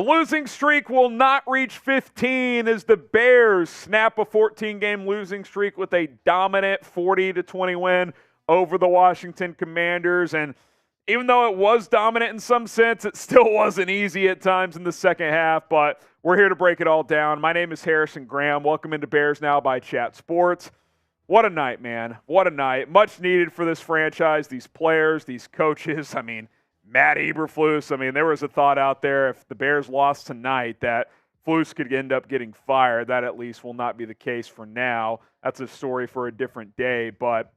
The losing streak will not reach 15 as the Bears snap a 14-game losing streak with a dominant 40-20 win over the Washington Commanders. And even though it was dominant in some sense, it still wasn't easy at times in the second half. But we're here to break it all down. My name is Harrison Graham. Welcome into Bears Now by Chat Sports. What a night, man. What a night. Much needed for this franchise, these players, these coaches. I mean, Matt Eberflus. I mean, there was a thought out there if the Bears lost tonight that Flus could end up getting fired. That at least will not be the case for now. That's a story for a different day. But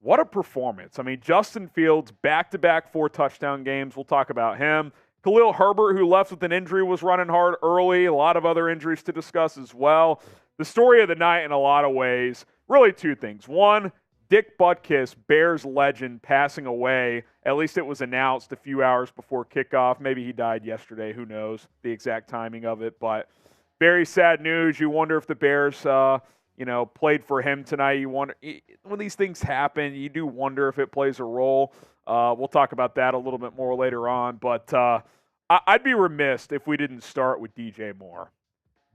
what a performance. I mean, Justin Fields, back-to-back 4-touchdown games. We'll talk about him. Khalil Herbert, who left with an injury, was running hard early. A lot of other injuries to discuss as well. The story of the night in a lot of ways, really two things. One, Dick Butkis, Bears legend, passing away. At least it was announced a few hours before kickoff. Maybe he died yesterday. Who knows the exact timing of it. But very sad news. You wonder if the Bears, played for him tonight. You wonder when these things happen. You do wonder if it plays a role. We'll talk about that a little bit more later on. But I'd be remiss if we didn't start with D.J. Moore.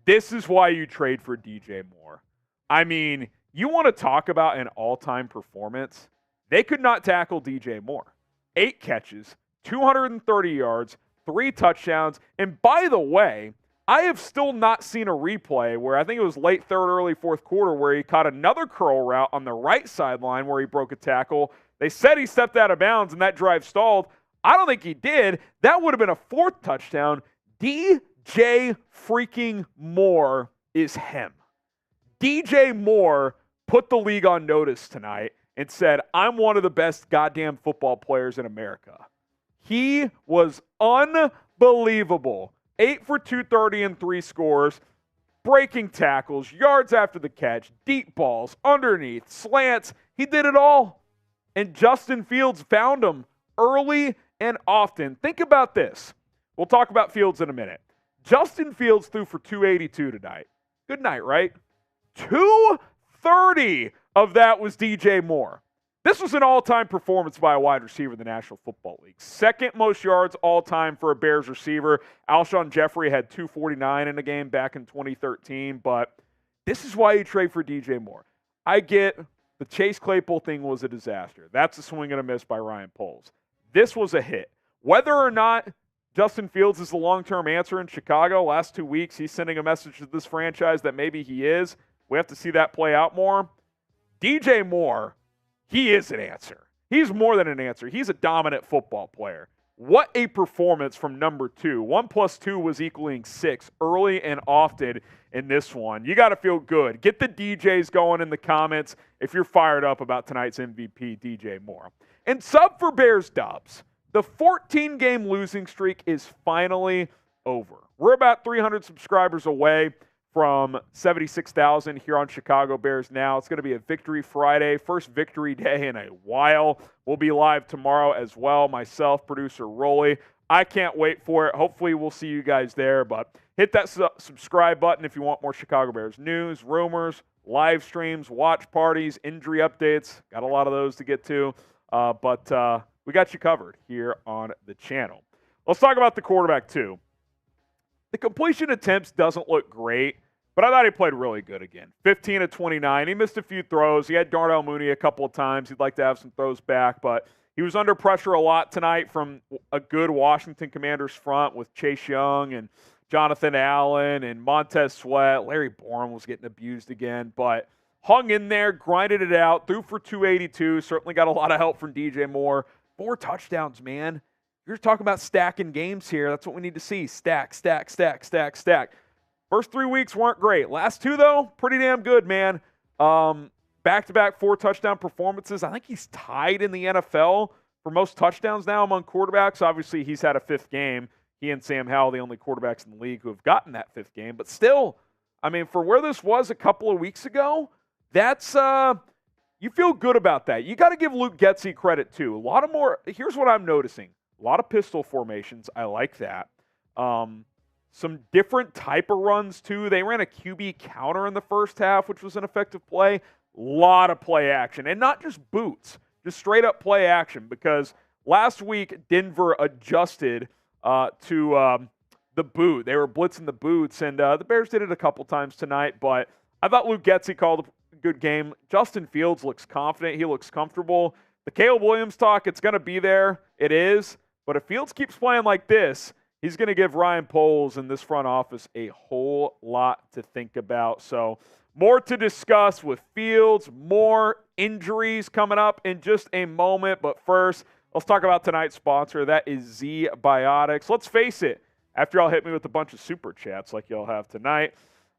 This is why you trade for D.J. Moore. I mean, you want to talk about an all-time performance? They could not tackle D.J. Moore. 8 catches, 230 yards, 3 touchdowns. And by the way, I have still not seen a replay where I think it was late third, early fourth quarter where he caught another curl route on the right sideline where he broke a tackle. They said he stepped out of bounds and that drive stalled. I don't think he did. That would have been a 4th touchdown. D.J. freaking Moore is him. D.J. Moore put the league on notice tonight and said, I'm one of the best goddamn football players in America. He was unbelievable. 8 for 230 and 3 scores, breaking tackles, yards after the catch, deep balls, underneath, slants. He did it all. And Justin Fields found him early and often. Think about this. We'll talk about Fields in a minute. Justin Fields threw for 282 tonight. Good night, right? 230 of that was DJ Moore. This was an all-time performance by a wide receiver in the National Football League. Second most yards all-time for a Bears receiver. Alshon Jeffrey had 249 in a game back in 2013, but this is why you trade for DJ Moore. I get the Chase Claypool thing was a disaster. That's a swing and a miss by Ryan Poles. This was a hit. Whether or not Justin Fields is the long-term answer in Chicago, last 2 weeks he's sending a message to this franchise that maybe he is. We have to see that play out more. DJ Moore, he is an answer. He's more than an answer. He's a dominant football player. What a performance from number 2. 1 plus 2 was equaling 6 early and often in this one. You got to feel good. Get the DJs going in the comments if you're fired up about tonight's MVP, DJ Moore. And sub for Bears Dubs. The 14-game losing streak is finally over. We're about 300 subscribers away from 76,000 here on Chicago Bears Now. It's going to be a Victory Friday, first victory day in a while. We'll be live tomorrow as well, myself, producer Rolly. I can't wait for it. Hopefully we'll see you guys there, but hit that subscribe button if you want more Chicago Bears news, rumors, live streams, watch parties, injury updates. Got a lot of those to get to, but we got you covered here on the channel. Let's talk about the quarterback too. The completion attempts doesn't look great, but I thought he played really good again. 15 of 29. He missed a few throws. He had Darnell Mooney a couple of times. He'd like to have some throws back, but he was under pressure a lot tonight from a good Washington Commanders front with Chase Young and Jonathan Allen and Montez Sweat. Larry Bourne was getting abused again, but hung in there, grinded it out, threw for 282. Certainly got a lot of help from DJ Moore. 4 touchdowns, man. You're talking about stacking games here. That's what we need to see. Stack, stack, stack, stack, stack. First 3 weeks weren't great. Last 2, though, pretty damn good, man. Back-to-back 4-touchdown performances. I think he's tied in the NFL for most touchdowns now among quarterbacks. Obviously, he's had a 5th game. He and Sam Howell, the only quarterbacks in the league who have gotten that 5th game. But still, I mean, for where this was a couple of weeks ago, that's you feel good about that. You got to give Luke Getsy credit, too. A lot of more – here's what I'm noticing. A lot of pistol formations. I like that. Some different type of runs, too. They ran a QB counter in the first half, which was an effective play. A lot of play action. And not just boots, just straight-up play action. Because last week, Denver adjusted to the boot. They were blitzing the boots, and the Bears did it a couple times tonight, but I thought Luke Getsy called a good game. Justin Fields looks confident. He looks comfortable. The Caleb Williams talk, it's going to be there. It is. But if Fields keeps playing like this, he's going to give Ryan Poles and this front office a whole lot to think about. So more to discuss with Fields, more injuries coming up in just a moment. But first, let's talk about tonight's sponsor. That is Z Biotics. Let's face it, after y'all hit me with a bunch of super chats like y'all have tonight,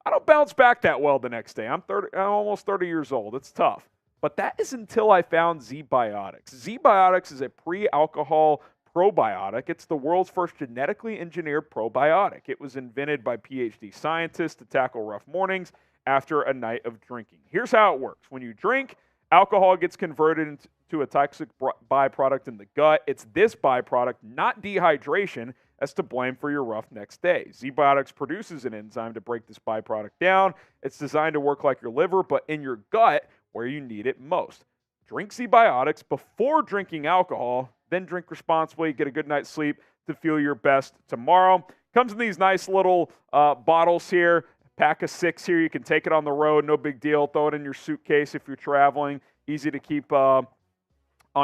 I don't bounce back that well the next day. I'm almost 30 years old. It's tough. But that is until I found Z Biotics. Z Biotics is a pre-alcohol probiotic. It's the world's first genetically engineered probiotic. It was invented by PhD scientists to tackle rough mornings after a night of drinking. Here's how it works. When you drink, alcohol gets converted into a toxic byproduct in the gut. It's this byproduct, not dehydration, that's to blame for your rough next day. Z-Biotics produces an enzyme to break this byproduct down. It's designed to work like your liver, but in your gut where you need it most. Drink Z-Biotics before drinking alcohol, then drink responsibly, get a good night's sleep to feel your best tomorrow. Comes in these nice little bottles here. Pack of 6 here. You can take it on the road, no big deal. Throw it in your suitcase if you're traveling. Easy to keep on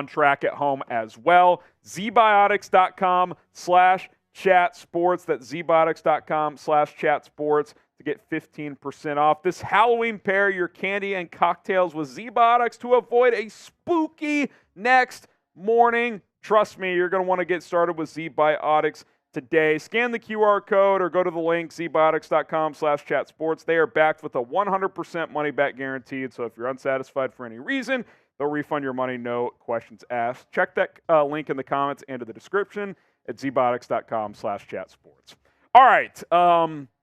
track at home as well. zbiotics.com/chatsports. That's zbiotics.com/chatsports to get 15% off. This Halloween, pair your candy and cocktails with Z-Biotics to avoid a spooky next morning. Trust me, you're going to want to get started with Z-Biotics today. Scan the QR code or go to the link, zbiotics.com/chatsports. They are backed with a 100% money-back guaranteed, so if you're unsatisfied for any reason, they'll refund your money, no questions asked. Check that link in the comments and in the description at zbiotics.com/chatsports. All right,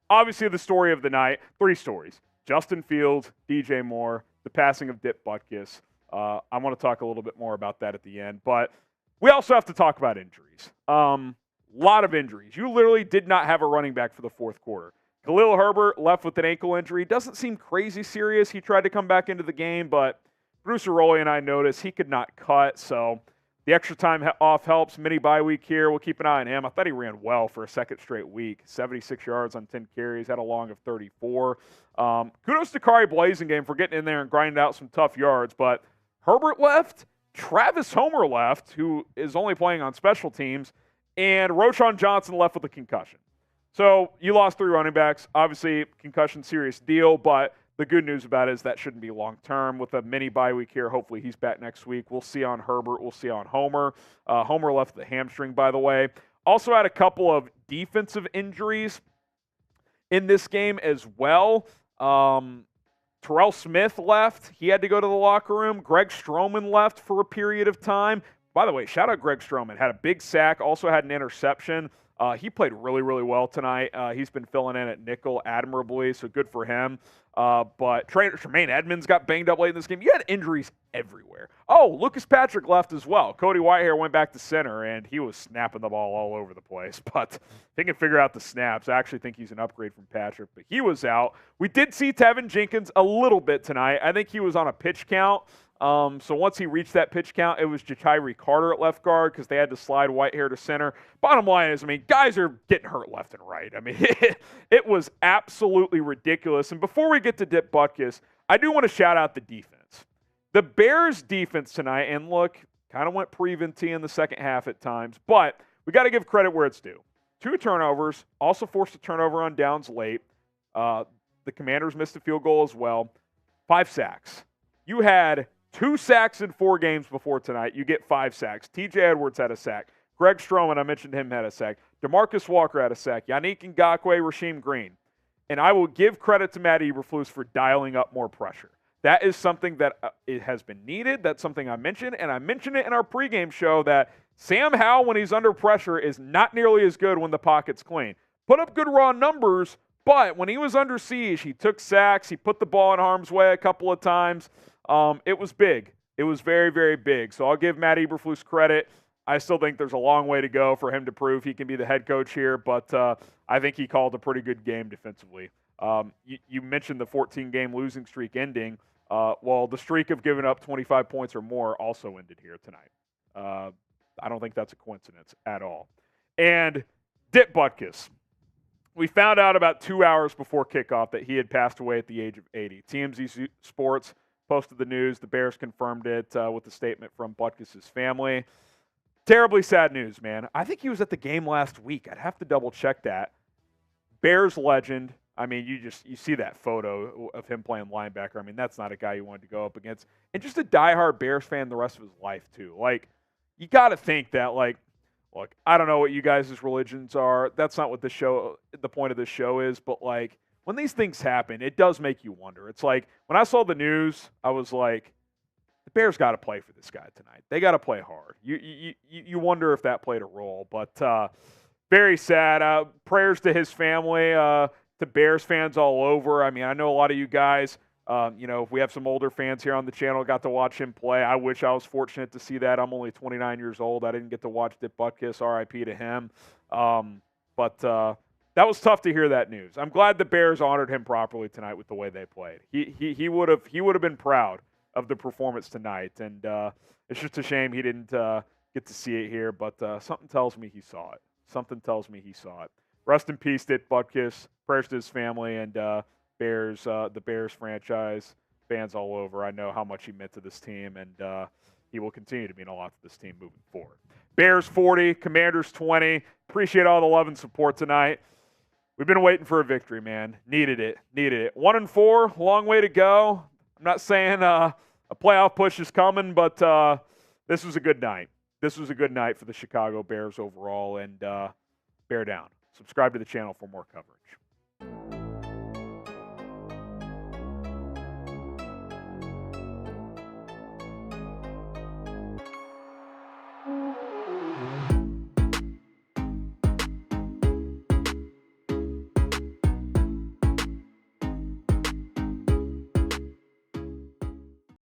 obviously the story of the night, 3 stories. Justin Fields, D.J. Moore, the passing of Dick Butkis. I want to talk a little bit more about that at the end, but we also have to talk about injuries. Lot of injuries. You literally did not have a running back for the fourth quarter. Khalil Herbert left with an ankle injury. Doesn't seem crazy serious. He tried to come back into the game, but Bruce Arroyo and I noticed he could not cut, so the extra time off helps. Mini bye week here. We'll keep an eye on him. I thought he ran well for a second straight week. 76 yards on 10 carries, had a long of 34. Kudos to Kari Blasingame for getting in there and grinding out some tough yards, but Herbert left, Travis Homer left, who is only playing on special teams, and Roschon Johnson left with a concussion. So you lost 3 running backs. Obviously, concussion, serious deal, but the good news about it is that shouldn't be long-term. With a mini bye week here, hopefully he's back next week. We'll see on Herbert. We'll see on Homer. Homer left with a hamstring, by the way. Also had a couple of defensive injuries in this game as well. Terrell Smith left. He had to go to the locker room. Greg Stroman left for a period of time. By the way, shout out Greg Stroman. Had a big sack, also had an interception. He played really, really well tonight. He's been filling in at nickel admirably, so good for him. But Tremaine Edmonds got banged up late in this game. You had injuries everywhere. Oh, Lucas Patrick left as well. Cody Whitehair went back to center, and he was snapping the ball all over the place. But if he can figure out the snaps, I actually think he's an upgrade from Patrick. But he was out. We did see Tevin Jenkins a little bit tonight. I think he was on a pitch count. So once he reached that pitch count, it was Ja'Tyre Carter at left guard because they had to slide Whitehair to center. Bottom line is, guys are getting hurt left and right. It was absolutely ridiculous. And before we get to Dick Butkis, I do want to shout out the defense. The Bears' defense tonight, and look, kind of went prevent in the second half at times, but we got to give credit where it's due. 2 turnovers, also forced a turnover on downs late. The Commanders missed a field goal as well. 5 sacks. You had 2 sacks in 4 games before tonight. You get 5 sacks. TJ Edwards had a sack. Greg Stroman, I mentioned him, had a sack. DeMarcus Walker had a sack. Yannick Ngakoue, Rasheem Green. And I will give credit to Matt Eberflus for dialing up more pressure. That is something that it has been needed. That's something I mentioned. And I mentioned it in our pregame show that Sam Howell, when he's under pressure, is not nearly as good when the pocket's clean. Put up good raw numbers, but when he was under siege, he took sacks. He put the ball in harm's way a couple of times. It was big. It was very, very big. So I'll give Matt Eberflus credit. I still think there's a long way to go for him to prove he can be the head coach here, but I think he called a pretty good game defensively. You mentioned the 14-game losing streak ending. Well, the streak of giving up 25 points or more also ended here tonight. I don't think that's a coincidence at all. And Dick Butkis. We found out about 2 hours before kickoff that he had passed away at the age of 80. TMZ Sports posted the news. The Bears confirmed it with a statement from Butkis' family. Terribly sad news, man. I think he was at the game last week. I'd have to double check that. Bears legend. I mean, you see that photo of him playing linebacker. I mean, that's not a guy you wanted to go up against. And just a diehard Bears fan the rest of his life, too. Like, you got to think that, like, look, I don't know what you guys' religions are. That's not what the point of this show is. But, like, when these things happen, it does make you wonder. It's like, when I saw the news, I was like, the Bears got to play for this guy tonight. They got to play hard. You wonder if that played a role. But very sad. Prayers to his family, to Bears fans all over. I mean, I know a lot of you guys, we have some older fans here on the channel, got to watch him play. I wish I was fortunate to see that. I'm only 29 years old. I didn't get to watch Dick Butkis, RIP to him. But that was tough to hear that news. I'm glad the Bears honored him properly tonight with the way they played. He would have been proud of the performance tonight, and it's just a shame he didn't get to see it here, but something tells me he saw it. Something tells me he saw it. Rest in peace, Dick Butkis. Prayers to his family and the Bears franchise, fans all over. I know how much he meant to this team, and he will continue to mean a lot to this team moving forward. Bears 40, Commanders 20. Appreciate all the love and support tonight. We've been waiting for a victory, man. Needed it. 1-4, long way to go. I'm not saying a playoff push is coming, but this was a good night. This was a good night for the Chicago Bears overall, and bear down. Subscribe to the channel for more coverage.